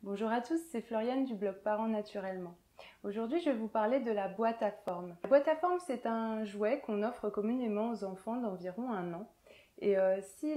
Bonjour à tous, c'est Floriane du blog Parents Naturellement. Aujourd'hui, je vais vous parler de la boîte à forme. La boîte à forme, c'est un jouet qu'on offre communément aux enfants d'environ 1 an. Et si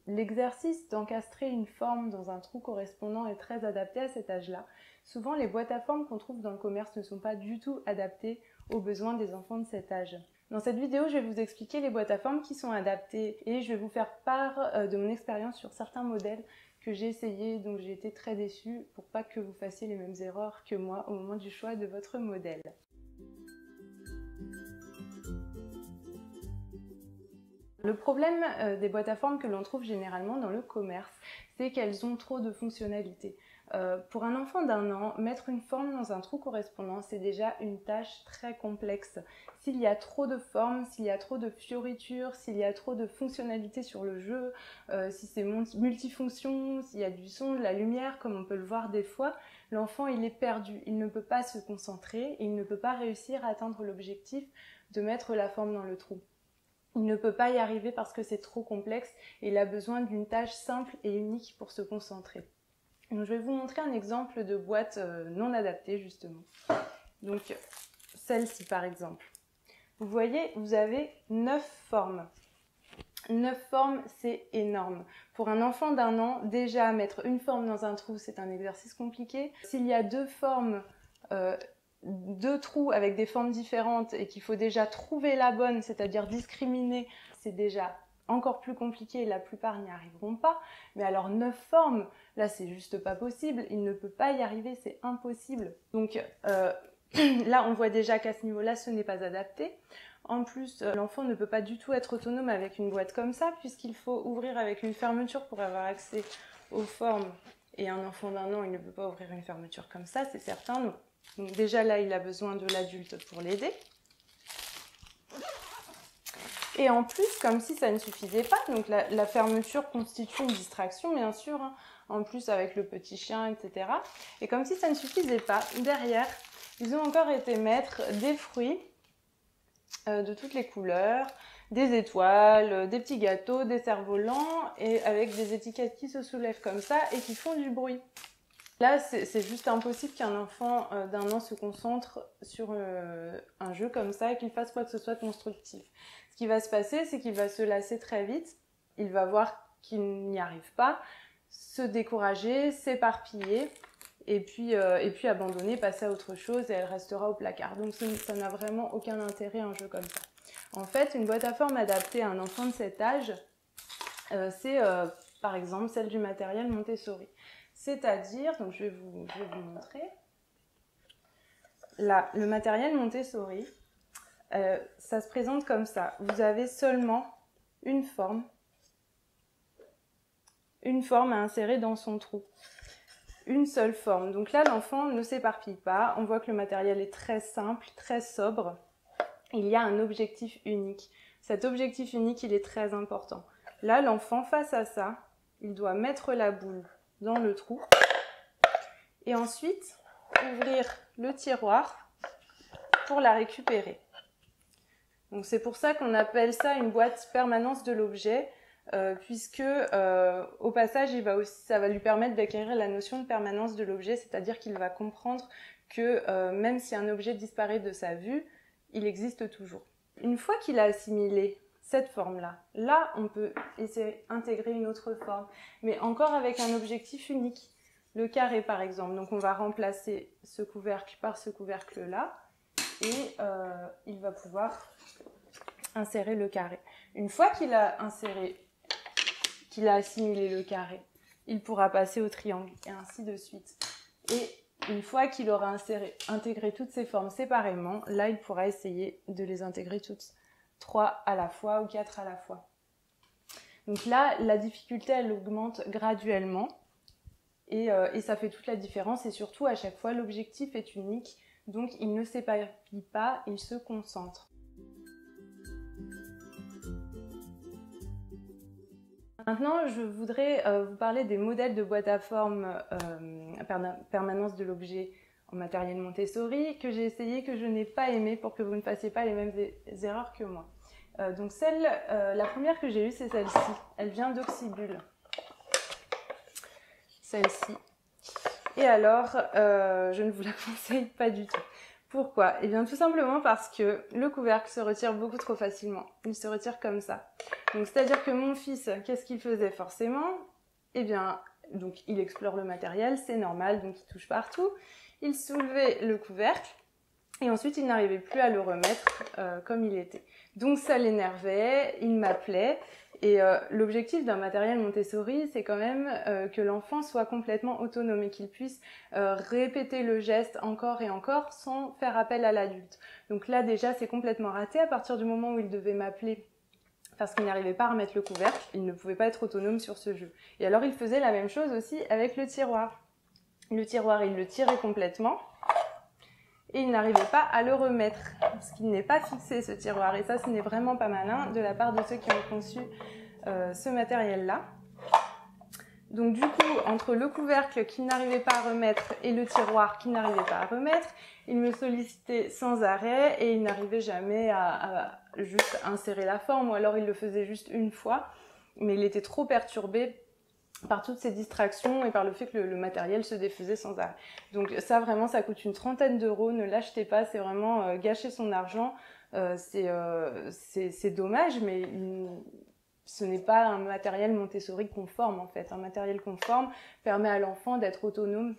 l'exercice d'encastrer une forme dans un trou correspondant est très adapté à cet âge-là, souvent les boîtes à forme qu'on trouve dans le commerce ne sont pas du tout adaptées aux besoins des enfants de cet âge. Dans cette vidéo, je vais vous expliquer les boîtes à forme qui sont adaptées et je vais vous faire part de mon expérience sur certains modèles que j'ai essayé, donc j'ai été très déçue pour pas que vous fassiez les mêmes erreurs que moi au moment du choix de votre modèle. Le problème des boîtes à forme que l'on trouve généralement dans le commerce, c'est qu'elles ont trop de fonctionnalités. Pour un enfant d'1 an, mettre une forme dans un trou correspondant, c'est déjà une tâche très complexe. S'il y a trop de formes, s'il y a trop de fioritures, s'il y a trop de fonctionnalités sur le jeu, si c'est multifonction, s'il y a du son, de la lumière, comme on peut le voir des fois, l'enfant il est perdu, il ne peut pas se concentrer, il ne peut pas réussir à atteindre l'objectif de mettre la forme dans le trou. Il ne peut pas y arriver parce que c'est trop complexe et il a besoin d'une tâche simple et unique pour se concentrer. Donc, je vais vous montrer un exemple de boîte non adaptée justement. Donc celle-ci par exemple. Vous voyez, vous avez 9 formes. 9 formes, c'est énorme. Pour un enfant d'1 an, déjà mettre une forme dans un trou, c'est un exercice compliqué. S'il y a 2 formes, 2 trous avec des formes différentes et qu'il faut déjà trouver la bonne, c'est-à-dire discriminer, c'est déjà encore plus compliqué et la plupart n'y arriveront pas. Mais alors 9 formes, là c'est juste pas possible, il ne peut pas y arriver, c'est impossible. Donc là on voit déjà qu'à ce niveau-là ce n'est pas adapté. En plus, l'enfant ne peut pas du tout être autonome avec une boîte comme ça puisqu'il faut ouvrir avec une fermeture pour avoir accès aux formes. Et un enfant d'1 an, il ne peut pas ouvrir une fermeture comme ça, c'est certain. Donc déjà là, il a besoin de l'adulte pour l'aider. Et en plus, comme si ça ne suffisait pas, donc la fermeture constitue une distraction, bien sûr, hein, en plus avec le petit chien, etc. Et comme si ça ne suffisait pas, derrière, ils ont encore été mettre des fruits de toutes les couleurs, des étoiles, des petits gâteaux, des cerfs-volants, et avec des étiquettes qui se soulèvent comme ça et qui font du bruit. Là, c'est juste impossible qu'un enfant d'1 an se concentre sur un jeu comme ça et qu'il fasse quoi que ce soit de constructif. Ce qui va se passer, c'est qu'il va se lasser très vite, il va voir qu'il n'y arrive pas, se décourager, s'éparpiller et puis abandonner, passer à autre chose et elle restera au placard. Donc ça n'a vraiment aucun intérêt un jeu comme ça. En fait, une boîte à forme adaptée à un enfant de cet âge, c'est par exemple celle du matériel Montessori. C'est-à-dire, donc je vais vous montrer, là, le matériel Montessori, ça se présente comme ça. Vous avez seulement une forme à insérer dans son trou. Une seule forme. Donc là, l'enfant ne s'éparpille pas. On voit que le matériel est très simple, très sobre. Il y a un objectif unique. Cet objectif unique, il est très important. Là, l'enfant, face à ça, il doit mettre la boule dans le trou et ensuite ouvrir le tiroir pour la récupérer. Donc c'est pour ça qu'on appelle ça une boîte permanence de l'objet, puisque au passage ça va lui permettre d'acquérir la notion de permanence de l'objet, c'est-à-dire qu'il va comprendre que même si un objet disparaît de sa vue, il existe toujours. Une fois qu'il a assimilé cette forme-là, là on peut essayer d'intégrer une autre forme, mais encore avec un objectif unique. Le carré par exemple, donc on va remplacer ce couvercle par ce couvercle-là et il va pouvoir insérer le carré. Une fois qu'il a assimilé le carré, il pourra passer au triangle et ainsi de suite. Et une fois qu'il aura intégré toutes ces formes séparément, là il pourra essayer de les intégrer toutes 3 à la fois ou 4 à la fois. Donc là, la difficulté elle augmente graduellement et ça fait toute la différence et surtout à chaque fois l'objectif est unique, donc il ne s'éparpille pas, il se concentre. Maintenant, je voudrais vous parler des modèles de boîte à forme permanence de l'objet en matériel Montessori que j'ai essayé, que je n'ai pas aimé pour que vous ne fassiez pas les mêmes erreurs que moi. Donc la première que j'ai eue, c'est celle-ci. Elle vient d'Oxybul. Celle-ci. Et alors, je ne vous la conseille pas du tout. Pourquoi? Eh bien tout simplement parce que le couvercle se retire beaucoup trop facilement. Il se retire comme ça. Donc c'est-à-dire que mon fils, qu'est-ce qu'il faisait forcément? Eh bien, donc il explore le matériel, c'est normal, donc il touche partout. Il soulevait le couvercle et ensuite il n'arrivait plus à le remettre comme il était. Donc ça l'énervait, il m'appelait. Et l'objectif d'un matériel Montessori, c'est quand même que l'enfant soit complètement autonome et qu'il puisse répéter le geste encore et encore sans faire appel à l'adulte. Donc là déjà c'est complètement raté à partir du moment où il devait m'appeler parce qu'il n'arrivait pas à remettre le couvercle, il ne pouvait pas être autonome sur ce jeu. Et alors il faisait la même chose aussi avec le tiroir. Le tiroir, il le tirait complètement et il n'arrivait pas à le remettre parce qu'il n'est pas fixé ce tiroir. Et ça, ce n'est vraiment pas malin de la part de ceux qui ont conçu ce matériel-là. Donc du coup, entre le couvercle qu'il n'arrivait pas à remettre et le tiroir qu'il n'arrivait pas à remettre, il me sollicitait sans arrêt et il n'arrivait jamais à juste insérer la forme, ou alors il le faisait juste une fois, mais il était trop perturbé par toutes ces distractions et par le fait que le matériel se défaisait sans arrêt. Donc ça vraiment, ça coûte une trentaine d'euros, ne l'achetez pas, c'est vraiment gâcher son argent, c'est dommage, mais ce n'est pas un matériel Montessori conforme en fait. Un matériel conforme permet à l'enfant d'être autonome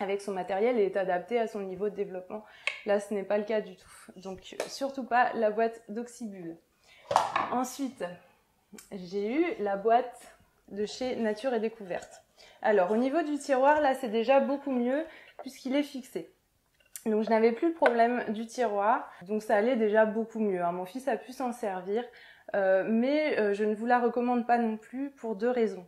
avec son matériel et est adapté à son niveau de développement. Là, ce n'est pas le cas du tout. Donc surtout pas la boîte d'Oxybul. Ensuite, j'ai eu la boîte de chez Nature et Découverte. Alors au niveau du tiroir, là c'est déjà beaucoup mieux puisqu'il est fixé. Donc je n'avais plus le problème du tiroir, donc ça allait déjà beaucoup mieux, hein. Mon fils a pu s'en servir, mais je ne vous la recommande pas non plus pour deux raisons.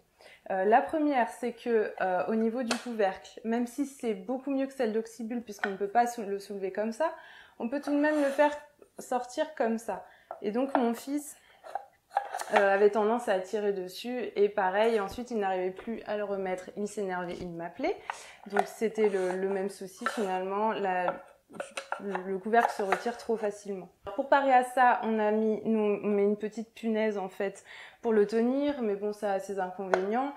La première, c'est que au niveau du couvercle, même si c'est beaucoup mieux que celle d'Oxybul puisqu'on ne peut pas le soulever comme ça, on peut tout de même le faire sortir comme ça. Et donc mon fils avait tendance à tirer dessus et pareil, ensuite il n'arrivait plus à le remettre, il s'énervait, il m'appelait. Donc c'était le même souci finalement, le couvercle se retire trop facilement. Pour parer à ça, on met une petite punaise en fait pour le tenir, mais bon ça a ses inconvénients,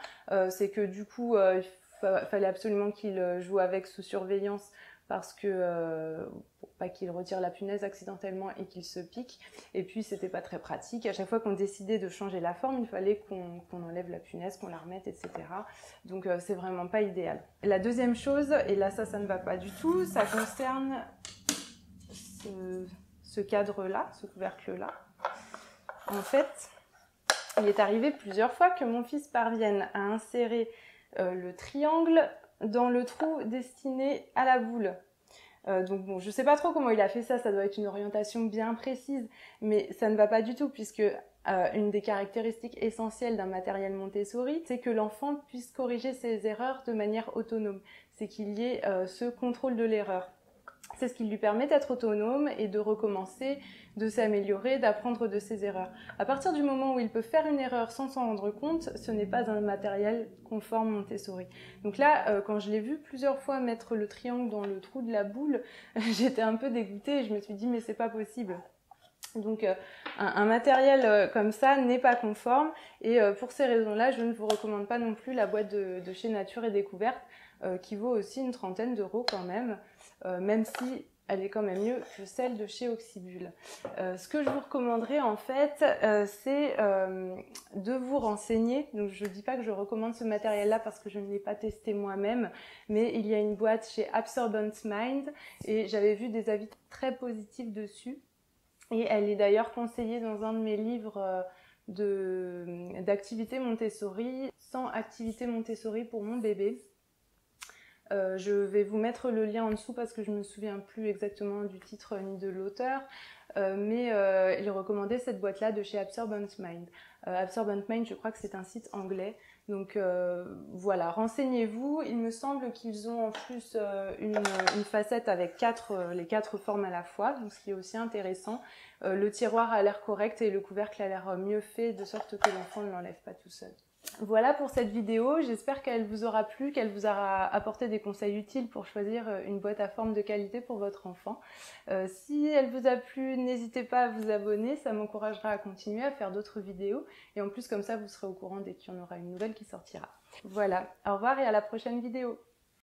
c'est que du coup il fallait absolument qu'il joue avec sous surveillance parce que pour pas qu'il retire la punaise accidentellement et qu'il se pique. Et puis c'était pas très pratique. À chaque fois qu'on décidait de changer la forme, il fallait qu'on enlève la punaise, qu'on la remette, etc. Donc c'est vraiment pas idéal. La deuxième chose, et là ça ne va pas du tout, ça concerne ce cadre-là, ce couvercle-là. En fait, il est arrivé plusieurs fois que mon fils parvienne à insérer le triangle dans le trou destiné à la boule. Donc bon, je sais pas trop comment il a fait ça, ça doit être une orientation bien précise, mais ça ne va pas du tout puisque une des caractéristiques essentielles d'un matériel Montessori, c'est que l'enfant puisse corriger ses erreurs de manière autonome. C'est qu'il y ait ce contrôle de l'erreur. C'est ce qui lui permet d'être autonome et de recommencer, de s'améliorer, d'apprendre de ses erreurs. À partir du moment où il peut faire une erreur sans s'en rendre compte, ce n'est pas un matériel conforme Montessori. Donc là, quand je l'ai vu plusieurs fois mettre le triangle dans le trou de la boule, j'étais un peu dégoûtée et je me suis dit mais c'est pas possible. Donc un matériel comme ça n'est pas conforme et pour ces raisons-là, je ne vous recommande pas non plus la boîte de chez Nature et Découverte qui vaut aussi une trentaine d'euros quand même, même si elle est quand même mieux que celle de chez Oxybul. Ce que je vous recommanderais en fait, c'est de vous renseigner. Donc je ne dis pas que je recommande ce matériel-là parce que je ne l'ai pas testé moi-même, mais il y a une boîte chez Absorbent Mind et j'avais vu des avis très positifs dessus. Et elle est d'ailleurs conseillée dans un de mes livres d'activité Montessori, 100 activités Montessori pour mon bébé. Je vais vous mettre le lien en dessous parce que je ne me souviens plus exactement du titre ni de l'auteur, mais il recommandait cette boîte-là de chez Absorbent Mind. Absorbent Mind, je crois que c'est un site anglais. Donc voilà, renseignez-vous. Il me semble qu'ils ont en plus une facette avec les quatre formes à la fois, donc ce qui est aussi intéressant. Le tiroir a l'air correct et le couvercle a l'air mieux fait, de sorte que l'enfant ne l'enlève pas tout seul. Voilà pour cette vidéo, j'espère qu'elle vous aura plu, qu'elle vous aura apporté des conseils utiles pour choisir une boîte à forme de qualité pour votre enfant. Si elle vous a plu, n'hésitez pas à vous abonner, ça m'encouragera à continuer à faire d'autres vidéos. Et en plus comme ça, vous serez au courant dès qu'il y en aura une nouvelle qui sortira. Voilà, au revoir et à la prochaine vidéo.